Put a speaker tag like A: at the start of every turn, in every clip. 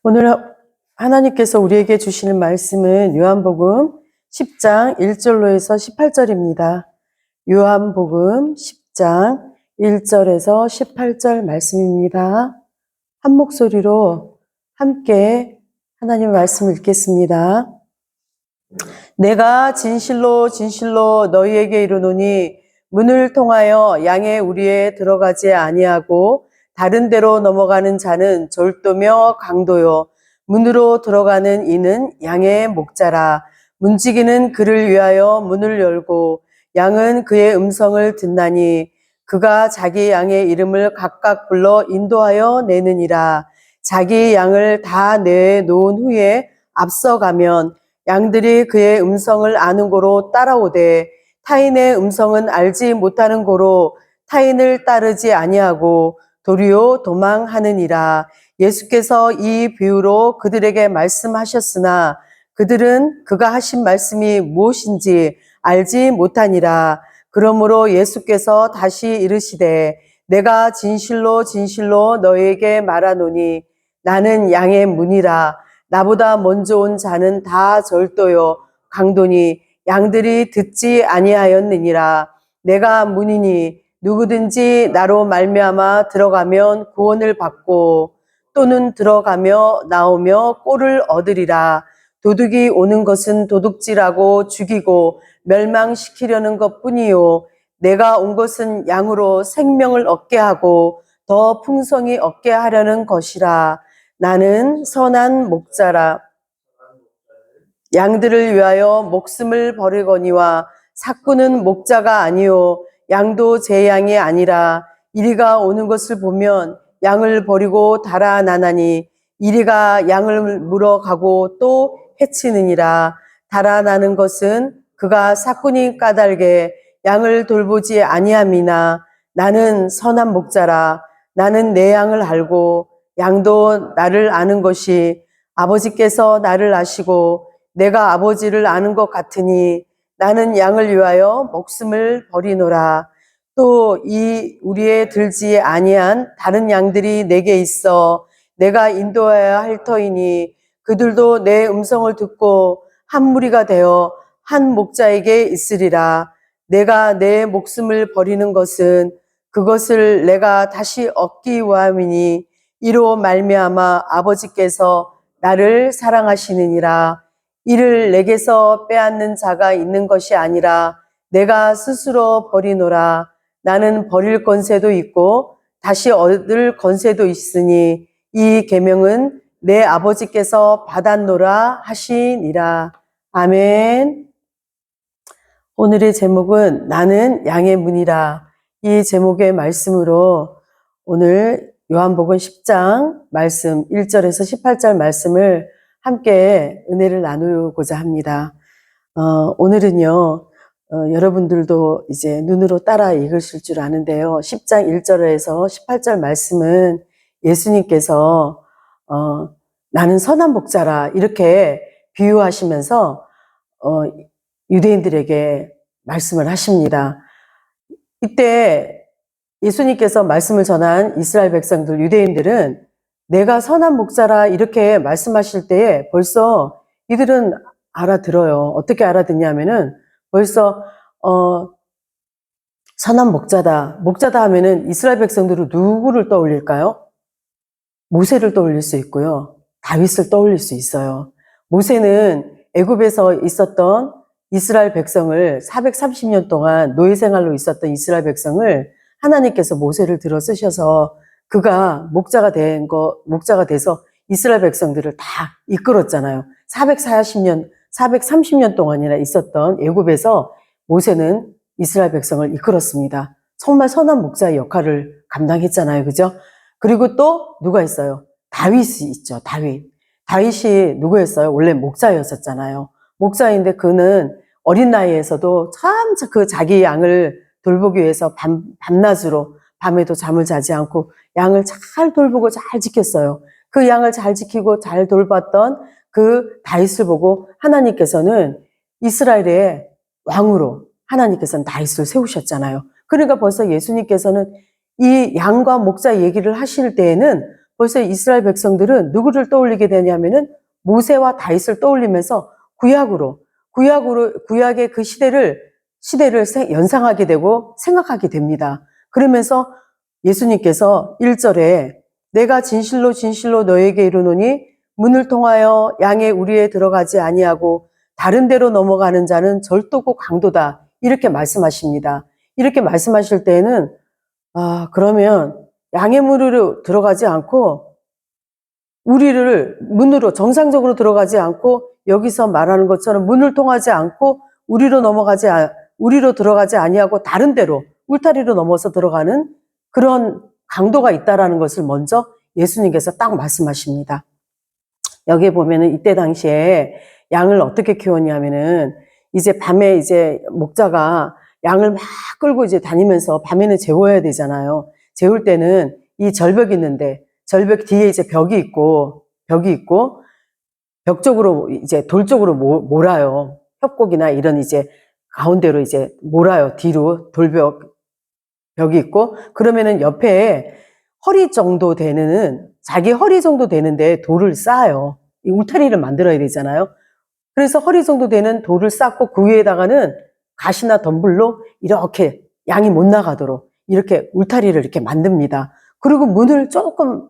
A: 오늘 하나님께서 우리에게 주시는 말씀은 요한복음 10장 1절로 해서 18절입니다. 요한복음 10장 1절에서 18절 말씀입니다. 한 목소리로 함께 하나님의 말씀을 읽겠습니다. 내가 진실로 진실로 너희에게 이르노니 문을 통하여 양의 우리에 들어가지 아니하고 다른 데로 넘어가는 자는 졸도며 강도요 문으로 들어가는 이는 양의 목자라. 문지기는 그를 위하여 문을 열고 양은 그의 음성을 듣나니 그가 자기 양의 이름을 각각 불러 인도하여 내느니라. 자기 양을 다 내어 놓은 후에 앞서가면 양들이 그의 음성을 아는 고로 따라오되 타인의 음성은 알지 못하는 고로 타인을 따르지 아니하고 도리어 도망하느니라. 예수께서 이 비유로 그들에게 말씀하셨으나 그들은 그가 하신 말씀이 무엇인지 알지 못하니라. 그러므로 예수께서 다시 이르시되 내가 진실로 진실로 너희에게 말하노니 나는 양의 문이라. 나보다 먼저 온 자는 다 절도요 강도니 양들이 듣지 아니하였느니라. 내가 문이니 누구든지 나로 말미암아 들어가면 구원을 받고 또는 들어가며 나오며 꼴을 얻으리라. 도둑이 오는 것은 도둑질하고 죽이고 멸망시키려는 것뿐이요 내가 온 것은 양으로 생명을 얻게 하고 더 풍성히 얻게 하려는 것이라. 나는 선한 목자라. 양들을 위하여 목숨을 버리거니와 삭구는 목자가 아니요 양도 제 양이 아니라 이리가 오는 것을 보면 양을 버리고 달아나나니 이리가 양을 물어가고 또 해치느니라. 달아나는 것은 그가 삭군이 까닭에 양을 돌보지 아니함이나 나는 선한 목자라. 나는 내 양을 알고 양도 나를 아는 것이 아버지께서 나를 아시고 내가 아버지를 아는 것 같으니 나는 양을 위하여 목숨을 버리노라. 또 이 우리에 들지 아니한 다른 양들이 내게 있어 내가 인도하여야 할 터이니 그들도 내 음성을 듣고 한 무리가 되어 한 목자에게 있으리라. 내가 내 목숨을 버리는 것은 그것을 내가 다시 얻기 위함이니 이로 말미암아 아버지께서 나를 사랑하시느니라. 이를 내게서 빼앗는 자가 있는 것이 아니라 내가 스스로 버리노라. 나는 버릴 권세도 있고 다시 얻을 권세도 있으니 이 계명은 내 아버지께서 받았노라 하시니라. 아멘. 오늘의 제목은 나는 양의 문이라. 이 제목의 말씀으로 오늘 요한복음 10장 말씀 1절에서 18절 말씀을 함께 은혜를 나누고자 합니다. 오늘은요, 여러분들도 이제 눈으로 따라 읽으실 줄 아는데요. 10장 1절에서 18절 말씀은 예수님께서 나는 선한 목자라 이렇게 비유하시면서 유대인들에게 말씀을 하십니다. 이때 예수님께서 말씀을 전한 이스라엘 백성들, 유대인들은 내가 선한 목자라 이렇게 말씀하실 때에 벌써 이들은 알아들어요. 어떻게 알아듣냐면은 벌써 선한 목자다. 목자다 하면은 이스라엘 백성들은 누구를 떠올릴까요? 모세를 떠올릴 수 있고요. 다윗을 떠올릴 수 있어요. 모세는 애굽에서 있었던 이스라엘 백성을 430년 동안 노예 생활로 있었던 이스라엘 백성을 하나님께서 모세를 들어 쓰셔서 그가 목자가 돼서 이스라엘 백성들을 다 이끌었잖아요. 430년 동안이나 있었던 애굽에서 모세는 이스라엘 백성을 이끌었습니다. 정말 선한 목자의 역할을 감당했잖아요. 그죠? 그리고 또 누가 있어요? 다윗이 있죠. 다윗이 누구였어요? 원래 목자였었잖아요. 목자인데 그는 어린 나이에서도 참 그 자기 양을 돌보기 위해서 밤낮으로 밤에도 잠을 자지 않고 양을 잘 돌보고 잘 지켰어요. 그 양을 잘 지키고 잘 돌봤던 그 다윗을 보고 하나님께서는 이스라엘의 왕으로 하나님께서는 다윗을 세우셨잖아요. 그러니까 벌써 예수님께서는 이 양과 목자 얘기를 하실 때에는 벌써 이스라엘 백성들은 누구를 떠올리게 되냐면은 모세와 다윗을 떠올리면서 구약의 그 시대를 연상하게 되고 생각하게 됩니다. 그러면서 예수님께서 1절에 내가 진실로 진실로 너에게 이르노니 문을 통하여 양의 우리에 들어가지 아니하고 다른 데로 넘어가는 자는 절도고 강도다. 이렇게 말씀하십니다. 이렇게 말씀하실 때에는 그러면 양의 문으로 들어가지 않고 우리를 문으로 정상적으로 들어가지 않고 여기서 말하는 것처럼 문을 통하지 않고 우리로 들어가지 아니하고 다른 데로 울타리로 넘어서 들어가는 그런 강도가 있다라는 것을 먼저 예수님께서 딱 말씀하십니다. 여기에 보면은 이때 당시에 양을 어떻게 키웠냐면은 이제 밤에 이제 목자가 양을 막 끌고 이제 다니면서 밤에는 재워야 되잖아요. 재울 때는 이 절벽이 있는데 절벽 뒤에 이제 벽이 있고 벽 쪽으로 이제 돌 쪽으로 몰아요. 협곡이나 이런 이제 가운데로 이제 몰아요. 뒤로 벽이 있고 그러면은 옆에 자기 허리 정도 되는데 돌을 쌓아요. 이 울타리를 만들어야 되잖아요. 그래서 허리 정도 되는 돌을 쌓고 그 위에다가는 가시나 덤불로 이렇게 양이 못 나가도록 이렇게 울타리를 이렇게 만듭니다. 그리고 문을 조금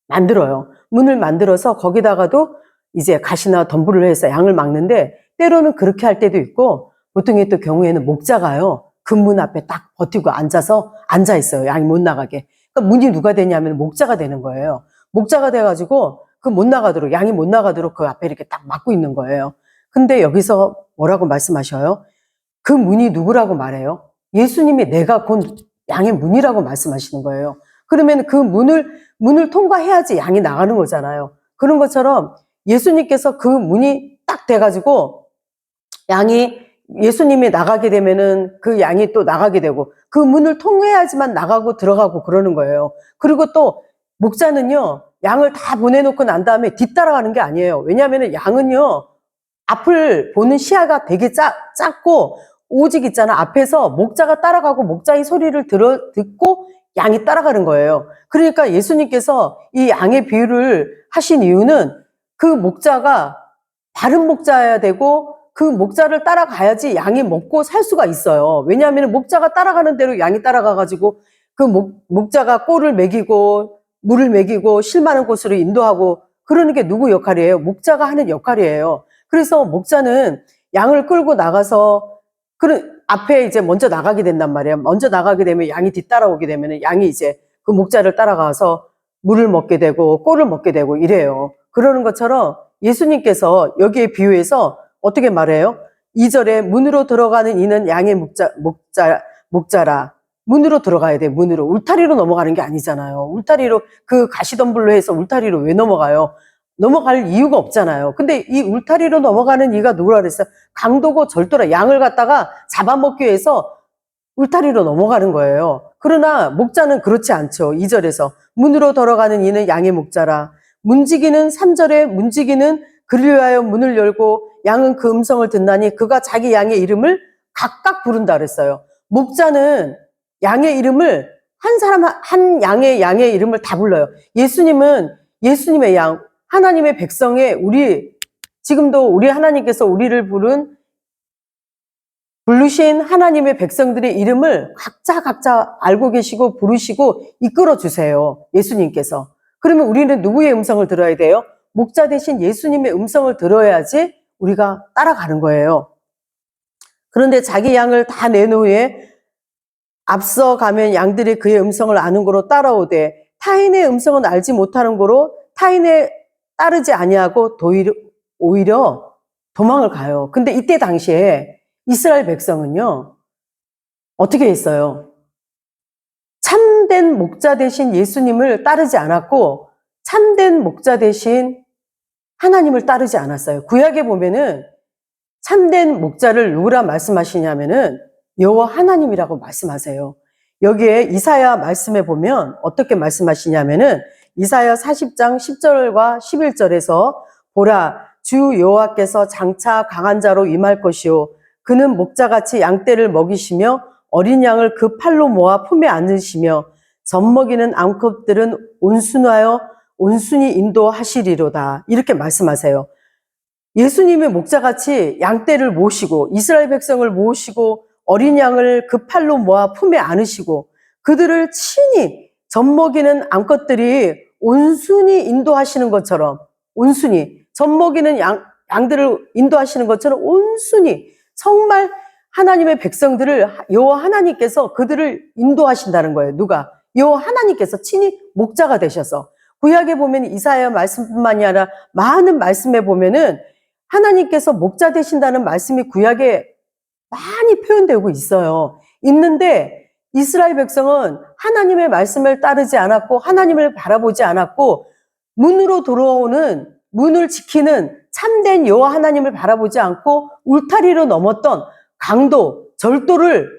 A: 만들어요. 문을 만들어서 거기다가도 이제 가시나 덤불을 해서 양을 막는데 때로는 그렇게 할 때도 있고 보통의 또 경우에는 목자가요. 그 문 앞에 딱 버티고 앉아 있어요. 양이 못 나가게. 그러니까 문이 누가 되냐면 목자가 되는 거예요. 목자가 돼가지고 양이 못 나가도록 그 앞에 이렇게 딱 막고 있는 거예요. 근데 여기서 뭐라고 말씀하셔요? 그 문이 누구라고 말해요? 예수님이 내가 곧 양의 문이라고 말씀하시는 거예요. 그러면 그 문을 통과해야지 양이 나가는 거잖아요. 그런 것처럼 예수님께서 그 문이 딱 돼가지고 예수님이 나가게 되면은 그 양이 또 나가게 되고 그 문을 통해야지만 나가고 들어가고 그러는 거예요. 그리고 또 목자는요, 양을 다 보내놓고 난 다음에 뒤따라가는 게 아니에요. 왜냐하면 양은요, 앞을 보는 시야가 되게 작고 오직 있잖아. 앞에서 목자가 따라가고 목자의 소리를 듣고 양이 따라가는 거예요. 그러니까 예수님께서 이 양의 비유를 하신 이유는 그 목자가 바른 목자여야 되고 그 목자를 따라가야지 양이 먹고 살 수가 있어요. 왜냐하면 목자가 따라가는 대로 양이 따라가가지고 그 목자가 꼴을 먹이고 물을 먹이고 쉴 만한 곳으로 인도하고 그러는 게 누구 역할이에요? 목자가 하는 역할이에요. 그래서 목자는 양을 끌고 나가서 앞에 이제 먼저 나가게 된단 말이에요. 먼저 나가게 되면 양이 뒤따라오게 되면 양이 이제 그 목자를 따라가서 물을 먹게 되고 꼴을 먹게 되고 이래요. 그러는 것처럼 예수님께서 여기에 비유해서 어떻게 말해요? 2절에 문으로 들어가는 이는 양의 목자라. 문으로 들어가야 돼. 문으로. 울타리로 넘어가는 게 아니잖아요. 울타리로 그 가시덤불로 해서 울타리로 왜 넘어가요? 넘어갈 이유가 없잖아요. 근데 이 울타리로 넘어가는 이가 누구라 그랬어요? 강도고 절도라. 양을 갖다가 잡아먹기 위해서 울타리로 넘어가는 거예요. 그러나 목자는 그렇지 않죠. 2절에서 문으로 들어가는 이는 양의 목자라. 3절에 문지기는 그를 위하여 문을 열고 양은 그 음성을 듣나니 그가 자기 양의 이름을 각각 부른다 그랬어요. 목자는 양의 이름을 한 양의 이름을 다 불러요. 예수님은 예수님의 양, 하나님의 백성의 지금도 우리 하나님께서 우리를 부르신 하나님의 백성들의 이름을 각자 알고 계시고 부르시고 이끌어 주세요. 예수님께서. 그러면 우리는 누구의 음성을 들어야 돼요? 목자 대신 예수님의 음성을 들어야지 우리가 따라가는 거예요. 그런데 자기 양을 다 낸 후에 앞서 가면 양들이 그의 음성을 아는 거로 따라오되 타인의 음성은 알지 못하는 거로 타인의 따르지 아니하고 오히려 도망을 가요. 근데 이때 당시에 이스라엘 백성은요, 어떻게 했어요? 참된 목자 대신 예수님을 따르지 않았고 참된 목자 대신 하나님을 따르지 않았어요. 구약에 보면은 참된 목자를 누구라 말씀하시냐면은 여호와 하나님이라고 말씀하세요. 여기에 이사야 말씀에 보면 어떻게 말씀하시냐면은 이사야 40장 10절과 11절에서 보라 주 여호와께서 장차 강한 자로 임할 것이요 그는 목자같이 양떼를 먹이시며 어린 양을 그 팔로 모아 품에 안으시며 젖먹이는 암컷들은 온순하여 온순히 인도하시리로다. 이렇게 말씀하세요. 예수님의 목자같이 양떼를 모시고 이스라엘 백성을 모시고 어린 양을 그 팔로 모아 품에 안으시고 그들을 친히 젖먹이는 암컷들이 온순히 인도하시는 것처럼, 온순히 젖먹이는 양들을 인도하시는 것처럼 온순히 정말 하나님의 백성들을 여호와 하나님께서 그들을 인도하신다는 거예요. 누가? 여호와 하나님께서 친히 목자가 되셔서. 구약에 보면 이사야 말씀뿐만이 아니라 많은 말씀에 보면은 하나님께서 목자 되신다는 말씀이 구약에 많이 표현되고 있어요. 있는데 이스라엘 백성은 하나님의 말씀을 따르지 않았고 하나님을 바라보지 않았고 문으로 들어오는, 문을 지키는 참된 여호와 하나님을 바라보지 않고 울타리로 넘었던 강도, 절도를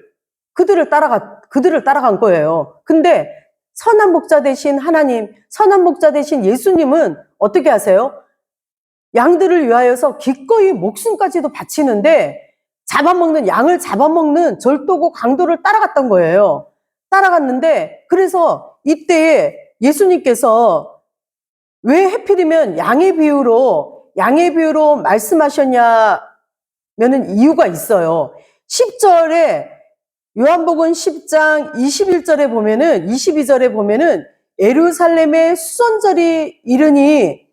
A: 그들을 따라간 거예요. 근데 선한 목자 되신 하나님, 선한 목자 되신 예수님은 어떻게 하세요? 양들을 위하여서 기꺼이 목숨까지도 바치는데 양을 잡아먹는 절도고 강도를 따라갔던 거예요. 따라갔는데 그래서 이때에 예수님께서 왜 하필이면 양의 비유로 말씀하셨냐면은 이유가 있어요. 10절에 요한복음 10장 21절에 보면은 22절에 보면은 예루살렘의 수선절이 이르니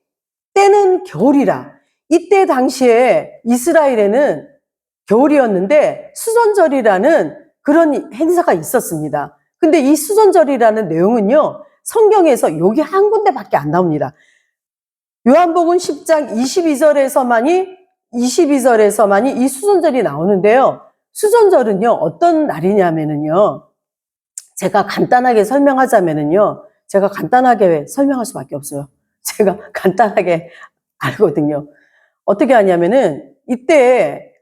A: 때는 겨울이라. 이때 당시에 이스라엘에는 겨울이었는데 수선절이라는 그런 행사가 있었습니다. 근데 이 수선절이라는 내용은요, 성경에서 여기 한 군데밖에 안 나옵니다. 요한복음 10장 22절에서만이 이 수선절이 나오는데요. 수선절은요, 어떤 날이냐면은요, 제가 간단하게 설명할 수밖에 없어요. 제가 간단하게 알거든요. 어떻게 하냐면은 이때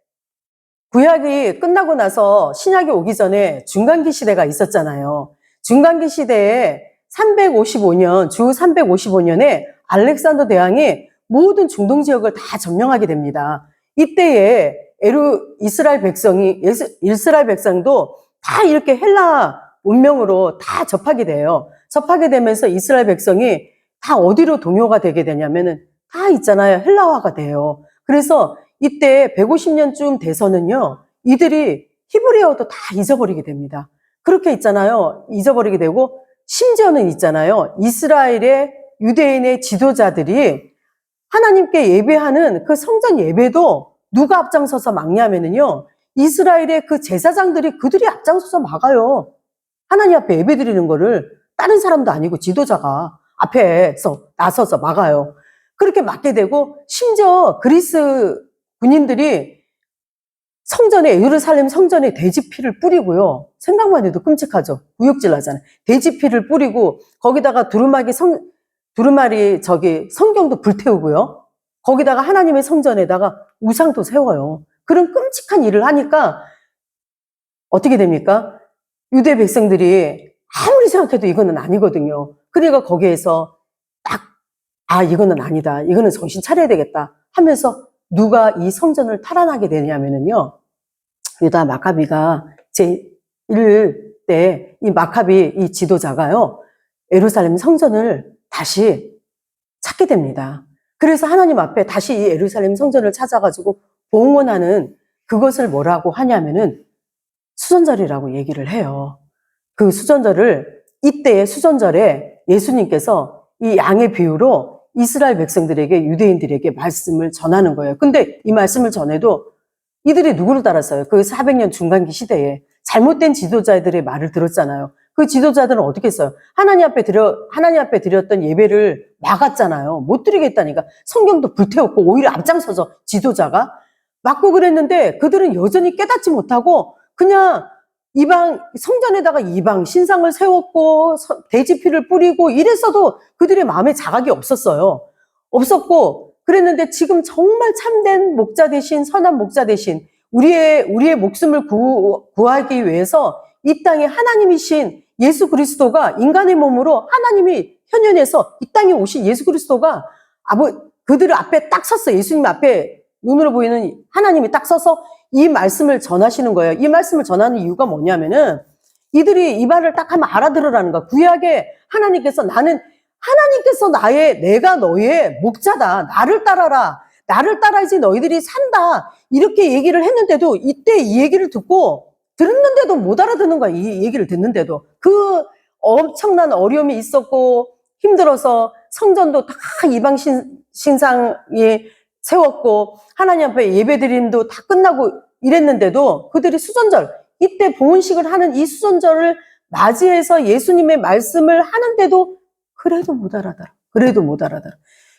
A: 구약이 끝나고 나서 신약이 오기 전에 중간기 시대가 있었잖아요. 중간기 시대에 주 355년에 알렉산더 대왕이 모든 중동 지역을 다 점령하게 됩니다. 이때에 이스라엘 백성도 다 이렇게 헬라 문명으로 다 접하게 돼요. 접하게 되면서 이스라엘 백성이 다 어디로 동요가 되게 되냐면은 다 있잖아요. 헬라화가 돼요. 그래서 이때 150년쯤 돼서는요, 이들이 히브리어도 다 잊어버리게 됩니다. 그렇게 있잖아요. 잊어버리게 되고, 심지어는 있잖아요. 이스라엘의 유대인의 지도자들이 하나님께 예배하는 그 성전 예배도 누가 앞장서서 막냐면은요, 이스라엘의 그 제사장들이 그들이 앞장서서 막아요. 하나님 앞에 예배 드리는 거를 다른 사람도 아니고 지도자가 앞에서 나서서 막아요. 그렇게 막게 되고, 심지어 그리스 군인들이 예루살렘 성전에 돼지 피를 뿌리고요. 생각만 해도 끔찍하죠. 구역질 나잖아요. 돼지 피를 뿌리고 거기다가 두루마리 성경도 불태우고요. 거기다가 하나님의 성전에다가 우상도 세워요. 그런 끔찍한 일을 하니까 어떻게 됩니까? 유대 백성들이 아무리 생각해도 이거는 아니거든요. 그러니까 거기에서 이거는 아니다. 이거는 정신 차려야 되겠다 하면서 누가 이 성전을 탈환하게 되냐면은요, 유다 마카비가 제1대 이 마카비 이 지도자가요, 예루살렘 성전을 다시 찾게 됩니다. 그래서 하나님 앞에 다시 이 예루살렘 성전을 찾아가지고 봉헌하는 그것을 뭐라고 하냐면은 수전절이라고 얘기를 해요. 그 이때의 수전절에 예수님께서 이 양의 비유로 이스라엘 백성들에게, 유대인들에게 말씀을 전하는 거예요. 근데 이 말씀을 전해도 이들이 누구를 따랐어요? 그 400년 중간기 시대에 잘못된 지도자들의 말을 들었잖아요. 그 지도자들은 어떻게 했어요? 하나님 앞에 드렸던 예배를 막았잖아요. 못 드리겠다니까. 성경도 불태웠고 오히려 앞장서서 지도자가 막고 그랬는데 그들은 여전히 깨닫지 못하고 그냥 성전에다가 이방 신상을 세웠고 돼지피를 뿌리고 이랬어도 그들의 마음에 자각이 없었고 그랬는데 지금 정말 참된 목자 대신 선한 목자 대신 우리의 목숨을 구하기 위해서 이 땅에 하나님이신 예수 그리스도가 인간의 몸으로 하나님이 현현해서 이 땅에 오신 예수 그리스도가 그들 앞에 딱 섰어요. 예수님 앞에 눈으로 보이는 하나님이 딱 서서 이 말씀을 전하시는 거예요. 이 말씀을 전하는 이유가 뭐냐면은 이들이 이 말을 딱 하면 알아들으라는 거야. 구약에 하나님께서 나는 하나님께서 내가 너의 목자다. 나를 따라라. 나를 따라야지 너희들이 산다. 이렇게 얘기를 했는데도 이때 이 얘기를 듣는데도 못 알아듣는 거야. 이 얘기를 듣는데도. 그 엄청난 어려움이 있었고 힘들어서 성전도 다 이방 신상에 세웠고 하나님 앞에 예배드림도 다 끝나고 이랬는데도 그들이 수전절, 이때 봉헌식을 하는 이 수전절을 맞이해서 예수님의 말씀을 하는데도 그래도 못 알아들어.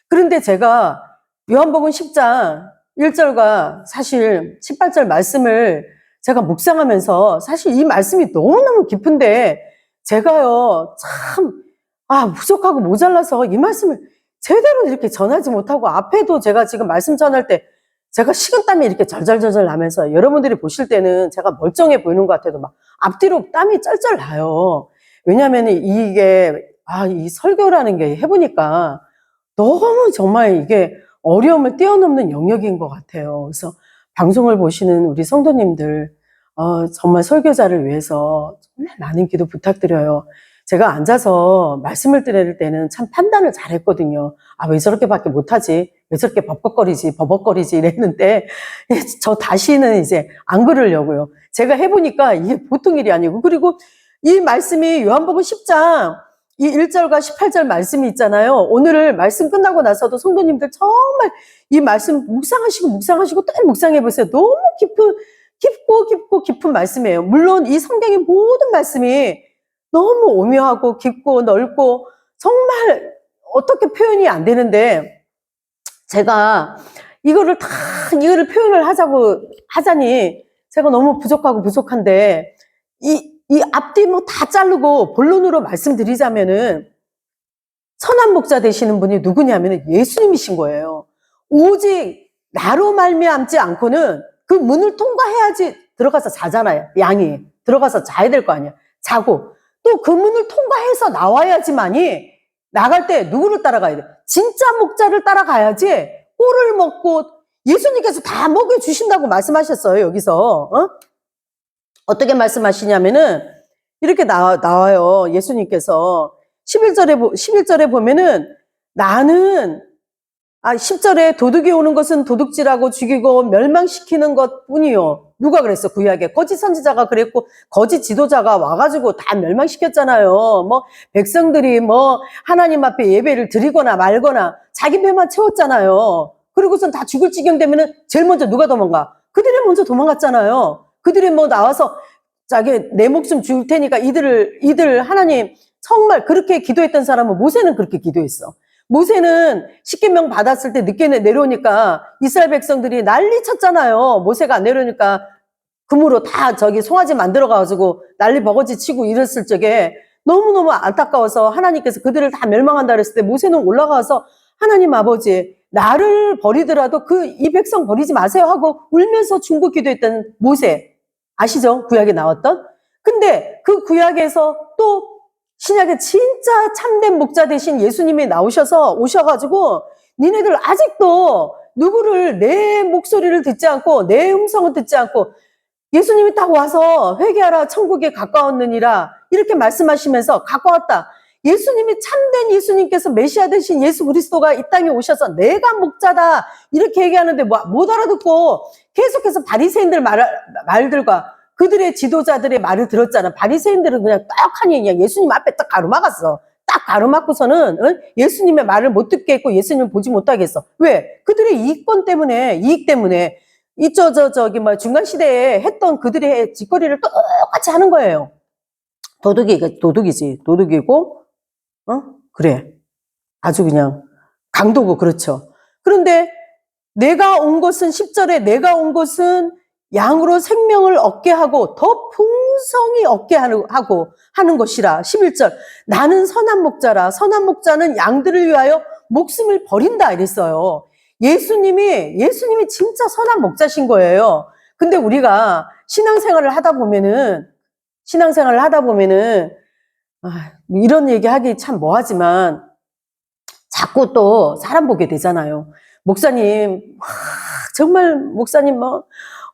A: 그런데 제가 요한복음 10장 1절과 사실 18절 말씀을 제가 묵상하면서 사실 이 말씀이 너무너무 깊은데 제가요 참 부족하고 모자라서 이 말씀을 제대로 이렇게 전하지 못하고 앞에도 제가 지금 말씀 전할 때 제가 식은땀이 이렇게 절절절절 나면서 여러분들이 보실 때는 제가 멀쩡해 보이는 것 같아도 막 앞뒤로 땀이 쩔쩔 나요. 왜냐하면 이게 이 설교라는 게 해보니까 너무 정말 이게 어려움을 뛰어넘는 영역인 것 같아요. 그래서 방송을 보시는 우리 성도님들 정말 설교자를 위해서 정말 많은 기도 부탁드려요. 제가 앉아서 말씀을 드릴 때는 참 판단을 잘했거든요. 왜 저렇게밖에 못하지? 왜 저렇게 버벅거리지 이랬는데 저 다시는 이제 안 그러려고요. 제가 해보니까 이게 보통 일이 아니고, 그리고 이 말씀이 요한복음 10장 이 1절과 18절 말씀이 있잖아요. 오늘 말씀 끝나고 나서도 성도님들 정말 이 말씀 묵상하시고 또 묵상해보세요. 너무 깊은 말씀이에요. 물론 이 성경의 모든 말씀이 너무 오묘하고 깊고 넓고 정말 어떻게 표현이 안 되는데 제가 이거를 표현을 하자니 제가 너무 부족한데 이 앞뒤 다 자르고 본론으로 말씀드리자면은 선한 목자 되시는 분이 누구냐면은 예수님이신 거예요. 오직 나로 말미암지 않고는 그 문을 통과해야지 들어가서 자잖아요. 양이 들어가서 자야 될 거 아니야. 자고 또 그 문을 통과해서 나와야지만이 나갈 때 누구를 따라가야 돼? 진짜 목자를 따라가야지 꼴을 먹고 예수님께서 다 먹여주신다고 말씀하셨어요. 여기서 어떻게 말씀하시냐면은 이렇게 나와요. 예수님께서 11절에 보면은 나는 10절에 도둑이 오는 것은 도둑질하고 죽이고 멸망시키는 것뿐이요. 누가 그랬어? 구약에 거짓 선지자가 그랬고 거짓 지도자가 와가지고 다 멸망시켰잖아요. 백성들이 하나님 앞에 예배를 드리거나 말거나 자기 배만 채웠잖아요. 그리고선 다 죽을 지경 되면은 제일 먼저 누가 도망가? 그들이 먼저 도망갔잖아요. 그들이 나와서 내 목숨 줄 테니까 이들을 하나님 정말 그렇게 기도했던 사람은 모세는 그렇게 기도했어. 모세는 십계명 받았을 때 늦게 내려오니까 이스라엘 백성들이 난리 쳤잖아요. 모세가 안 내려오니까 금으로 다 송아지 만들어가지고 난리 버거지 치고 이랬을 적에 너무너무 안타까워서 하나님께서 그들을 다 멸망한다 그랬을 때 모세는 올라가서 하나님 아버지 나를 버리더라도 이 백성 버리지 마세요 하고 울면서 중보 기도했던 모세 아시죠? 구약에 나왔던. 근데 그 구약에서 또 신약에 진짜 참된 목자 되신 예수님이 오셔가지고 니네들 아직도 누구를 내 목소리를 듣지 않고 내 음성을 듣지 않고 예수님이 딱 와서 회개하라 천국에 가까웠느니라 이렇게 말씀하시면서 가까웠다. 예수님이 참된 예수님께서 메시아 되신 예수 그리스도가 이 땅에 오셔서 내가 목자다 이렇게 얘기하는데 못 알아듣고 계속해서 바리새인들 말들과 그들의 지도자들의 말을 들었잖아. 바리새인들은 그냥 떡하니 그냥 예수님 앞에 딱 가로막았어. 딱 가로막고서는 예수님의 말을 못 듣게 했고 예수님을 보지 못하게 했어. 왜? 그들의 이익 때문에 중간 시대에 했던 그들의 짓거리를 똑같이 하는 거예요. 도둑이고 그래. 아주 그냥 강도고 그렇죠. 그런데 내가 온 것은 10절에 내가 온 것은 양으로 생명을 얻게 하고 더 풍성히 얻게 하고 하는 것이라. 11절 나는 선한 목자라. 선한 목자는 양들을 위하여 목숨을 버린다 이랬어요. 예수님이 진짜 선한 목자신 거예요. 근데 우리가 신앙생활을 하다 보면은 이런 얘기 하기 참 뭐하지만 자꾸 또 사람 보게 되잖아요. 목사님 정말 목사님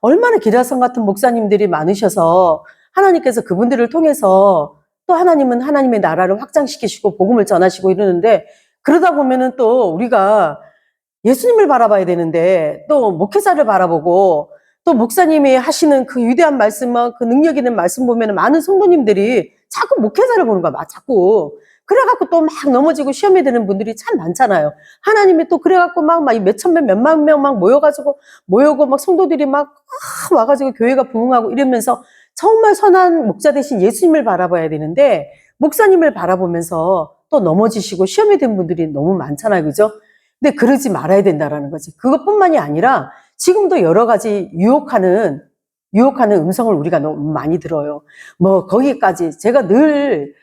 A: 얼마나 기라성 같은 목사님들이 많으셔서 하나님께서 그분들을 통해서 또 하나님은 하나님의 나라를 확장시키시고 복음을 전하시고 이러는데, 그러다 보면은 또 우리가 예수님을 바라봐야 되는데 또 목회자를 바라보고 또 목사님이 하시는 그 위대한 말씀, 그 능력 있는 말씀 보면은 많은 성도님들이 자꾸 목회자를 보는 거야, 자꾸. 그래갖고 또 막 넘어지고 시험에 드는 분들이 참 많잖아요. 하나님이 또 그래갖고 막 몇천 명, 몇만 명 막 모여고 막 성도들이 막 와가지고 교회가 부흥하고 이러면서 정말 선한 목자 대신 예수님을 바라봐야 되는데, 목사님을 바라보면서 또 넘어지시고 시험에 든 분들이 너무 많잖아요. 그죠? 근데 그러지 말아야 된다라는 거지. 그것뿐만이 아니라 지금도 여러 가지 유혹하는 음성을 우리가 너무 많이 들어요. 뭐 거기까지 제가 늘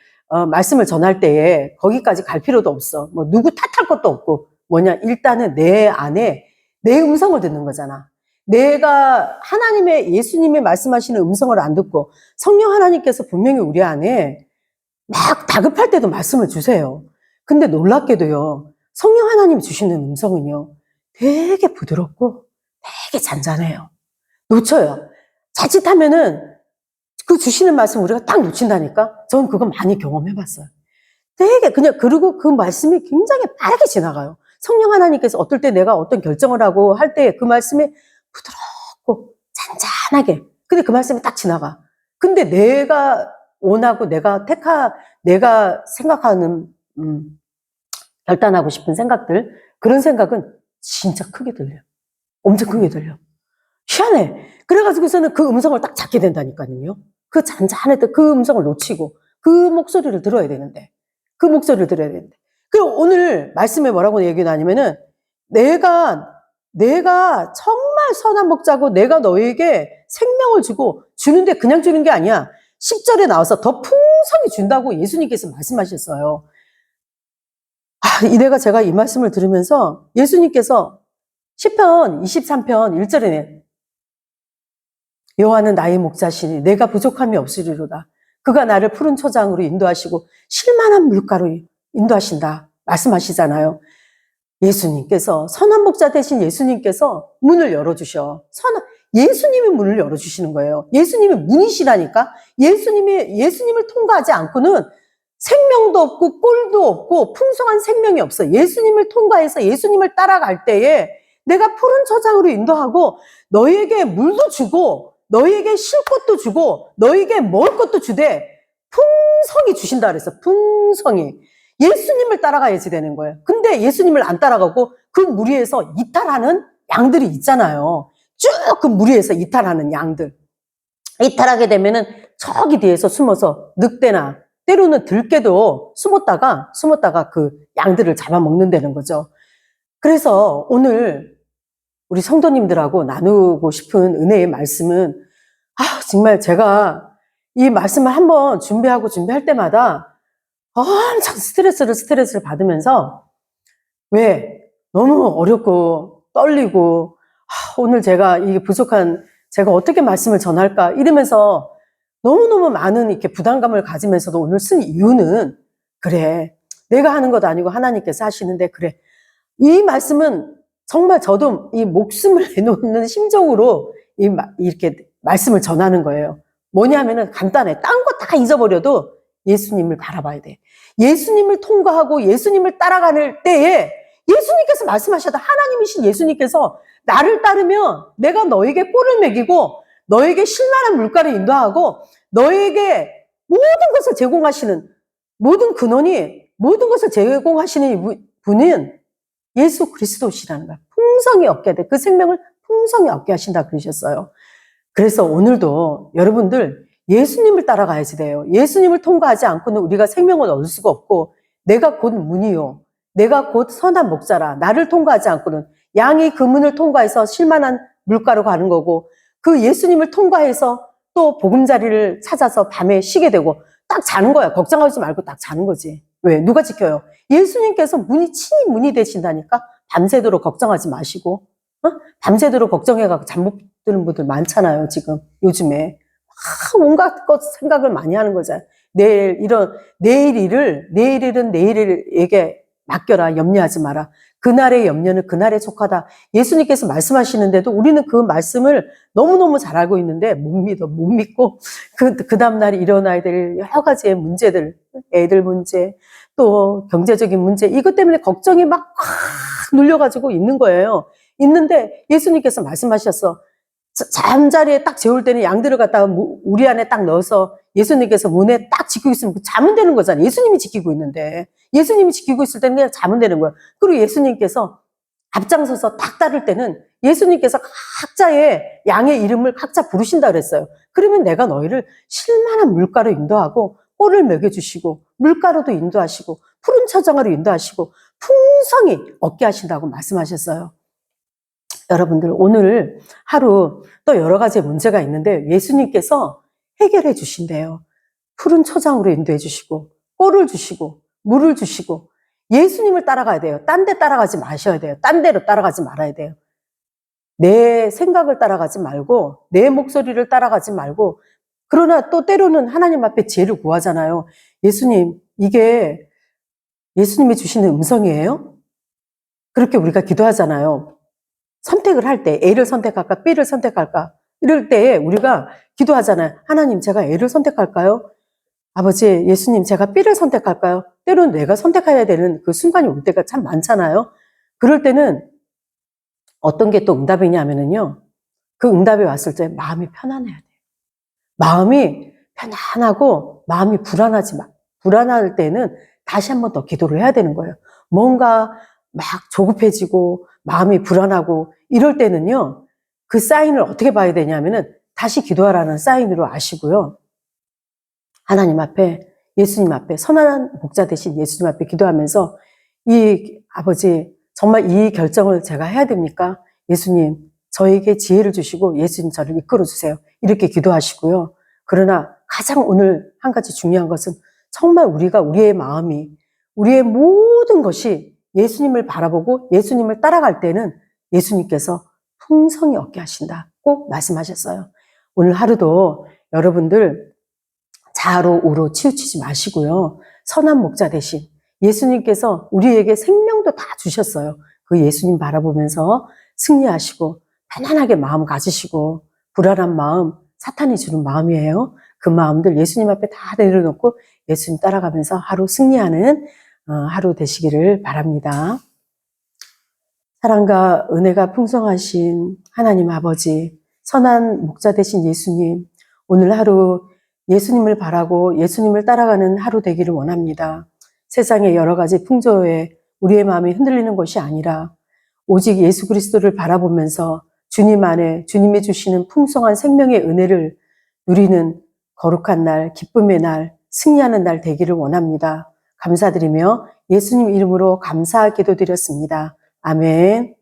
A: 말씀을 전할 때에 거기까지 갈 필요도 없어. 뭐 누구 탓할 것도 없고, 뭐냐, 일단은 내 안에 내 음성을 듣는 거잖아. 내가 하나님의, 예수님이 말씀하시는 음성을 안 듣고 성령 하나님께서 분명히 우리 안에 막 다급할 때도 말씀을 주세요. 근데 놀랍게도요, 성령 하나님이 주시는 음성은요, 되게 부드럽고 되게 잔잔해요. 놓쳐요. 자칫하면은 그 주시는 말씀 우리가 딱 놓친다니까? 저는 그거 많이 경험해봤어요. 되게 그냥, 그리고 그 말씀이 굉장히 빠르게 지나가요. 성령 하나님께서 어떨 때 내가 어떤 결정을 하고 할 때 그 말씀이 부드럽고 잔잔하게, 근데 그 말씀이 딱 지나가. 근데 내가 원하고 내가 생각하는, 결단하고 싶은 생각들, 그런 생각은 진짜 크게 들려요. 엄청 크게 들려. 희한해. 그래가지고서는 그 음성을 딱 잡게 된다니까요. 그 잔잔했던 그 음성을 놓치고 그 목소리를 들어야 되는데, 그리고 오늘 말씀에 뭐라고 얘기가 나냐면은, 내가 정말 선한 목자고 내가 너에게 생명을 주는데 그냥 주는 게 아니야. 10절에 나와서 더 풍성히 준다고 예수님께서 말씀하셨어요. 제가 이 말씀을 들으면서 예수님께서 시편 23편 1절에 여호와는 나의 목자시니 내가 부족함이 없으리로다. 그가 나를 푸른 초장으로 인도하시고 실만한 물가로 인도하신다 말씀하시잖아요. 예수님께서, 선한 목자 대신 예수님께서 문을 열어주셔. 예수님이 문을 열어주시는 거예요. 예수님이 문이시라니까. 예수님을 통과하지 않고는 생명도 없고 꿀도 없고 풍성한 생명이 없어. 예수님을 통과해서 예수님을 따라갈 때에 내가 푸른 초장으로 인도하고 너희에게 물도 주고 너희에게 쉴 것도 주고 너희에게 먹을 것도 주되 풍성히 주신다 그랬어. 풍성히. 예수님을 따라가야지 되는 거예요. 근데 예수님을 안 따라가고 그 무리에서 이탈하는 양들이 있잖아요. 쭉 그 무리에서 이탈하는 양들. 이탈하게 되면은 저기 뒤에서 숨어서 늑대나 때로는 들깨도 숨었다가 그 양들을 잡아먹는다는 거죠. 그래서 오늘 우리 성도님들하고 나누고 싶은 은혜의 말씀은, 정말 제가 이 말씀을 한번 준비할 때마다 엄청 스트레스를 받으면서, 왜? 너무 어렵고 떨리고, 오늘 제가 제가 어떻게 말씀을 전할까? 이러면서 너무너무 많은 이렇게 부담감을 가지면서도 오늘 쓴 이유는, 그래, 내가 하는 것도 아니고 하나님께서 하시는데, 그래, 이 말씀은 정말 저도 이 목숨을 내놓는 심정으로 이렇게 말씀을 전하는 거예요. 뭐냐면은 간단해. 딴 거 다 잊어버려도 예수님을 바라봐야 돼. 예수님을 통과하고 예수님을 따라가는 때에 예수님께서 말씀하셔도, 하나님이신 예수님께서 나를 따르면 내가 너에게 꼴을 먹이고 너에게 실만한 물가를 인도하고 너에게 모든 것을 제공하시는, 모든 근원이 모든 것을 제공하시는 분은 예수 그리스도시라는 거야. 풍성히 얻게 돼. 그 생명을 풍성히 얻게 하신다 그러셨어요. 그래서 오늘도 여러분들 예수님을 따라가야지 돼요. 예수님을 통과하지 않고는 우리가 생명을 얻을 수가 없고, 내가 곧 문이요, 내가 곧 선한 목자라. 나를 통과하지 않고는, 양이 그 문을 통과해서 실만한 물가로 가는 거고, 그 예수님을 통과해서 또 보금자리를 찾아서 밤에 쉬게 되고 딱 자는 거야. 걱정하지 말고 딱 자는 거지. 왜? 누가 지켜요? 예수님께서 친히 문이 되신다니까. 밤새도록 걱정하지 마시고, 밤새도록 걱정해가지고 잠 못 드는 분들 많잖아요, 지금 요즘에. 온갖 것 생각을 많이 하는 거잖아요. 내일 일은 내일에게 맡겨라, 염려하지 마라. 그날의 염려는 그날에 족하다. 예수님께서 말씀하시는데도 우리는 그 말씀을 너무너무 잘 알고 있는데 못 믿고 그 다음날에 일어나야 될 여러 가지의 문제들, 애들 문제, 또 경제적인 문제, 이것 때문에 걱정이 막 눌려가지고 있는 거예요. 있는데 예수님께서 말씀하셨어. 잠자리에 딱 재울 때는 양들을 갖다가 우리 안에 딱 넣어서 예수님께서 문에 딱 지키고 있으면 자면 되는 거잖아요. 예수님이 지키고 있는데. 예수님이 지키고 있을 때는 그냥 자면 되는 거예요. 그리고 예수님께서 앞장서서 딱 따를 때는 예수님께서 각자의 양의 이름을 각자 부르신다 그랬어요. 그러면 내가 너희를 쉴만한 물가로 인도하고 꼴을 먹여주시고 물가로도 인도하시고 푸른 처장으로 인도하시고 풍성히 얻게 하신다고 말씀하셨어요. 여러분들 오늘 하루 또 여러 가지 문제가 있는데 예수님께서 해결해 주신대요. 푸른 초장으로 인도해 주시고 꼴을 주시고 물을 주시고 예수님을 따라가야 돼요. 딴 데 따라가지 마셔야 돼요. 딴 데로 따라가지 말아야 돼요. 내 생각을 따라가지 말고 내 목소리를 따라가지 말고 그러나 또 때로는 하나님 앞에 지혜를 구하잖아요. 예수님 이게 예수님이 주시는 음성이에요? 그렇게 우리가 기도하잖아요. 선택을 할 때 A를 선택할까 B를 선택할까 이럴 때 우리가 기도하잖아요. 하나님 제가 A를 선택할까요? 아버지 예수님 제가 B를 선택할까요? 때로는 내가 선택해야 되는 그 순간이 올 때가 참 많잖아요. 그럴 때는 어떤 게 또 응답이냐면요. 그 응답이 왔을 때 마음이 편안해야 돼요. 마음이 편안하고 마음이 불안할 때는 다시 한 번 더 기도를 해야 되는 거예요. 뭔가 막 조급해지고 마음이 불안하고 이럴 때는요. 그 사인을 어떻게 봐야 되냐면은 다시 기도하라는 사인으로 아시고요. 하나님 앞에 예수님 앞에 선한 목자 되신 예수님 앞에 기도하면서 이 아버지 정말 이 결정을 제가 해야 됩니까? 예수님 저에게 지혜를 주시고 예수님 저를 이끌어 주세요. 이렇게 기도하시고요. 그러나 가장 오늘 한 가지 중요한 것은 정말 우리가 우리의 마음이 우리의 모든 것이 예수님을 바라보고 예수님을 따라갈 때는 예수님께서 풍성히 얻게 하신다. 꼭 말씀하셨어요. 오늘 하루도 여러분들 좌로 우로 치우치지 마시고요. 선한 목자 대신 예수님께서 우리에게 생명도 다 주셨어요. 그 예수님 바라보면서 승리하시고 편안하게 마음 가지시고 불안한 마음 사탄이 주는 마음이에요. 그 마음들 예수님 앞에 다 내려놓고 예수님 따라가면서 하루 승리하는 하루 되시기를 바랍니다. 사랑과 은혜가 풍성하신 하나님 아버지, 선한 목자 되신 예수님, 오늘 하루 예수님을 바라고 예수님을 따라가는 하루 되기를 원합니다. 세상의 여러 가지 풍조에 우리의 마음이 흔들리는 것이 아니라 오직 예수 그리스도를 바라보면서 주님 안에 주님이 주시는 풍성한 생명의 은혜를 누리는 거룩한 날, 기쁨의 날, 승리하는 날 되기를 원합니다. 감사드리며 예수님 이름으로 감사 기도드렸습니다. 아멘.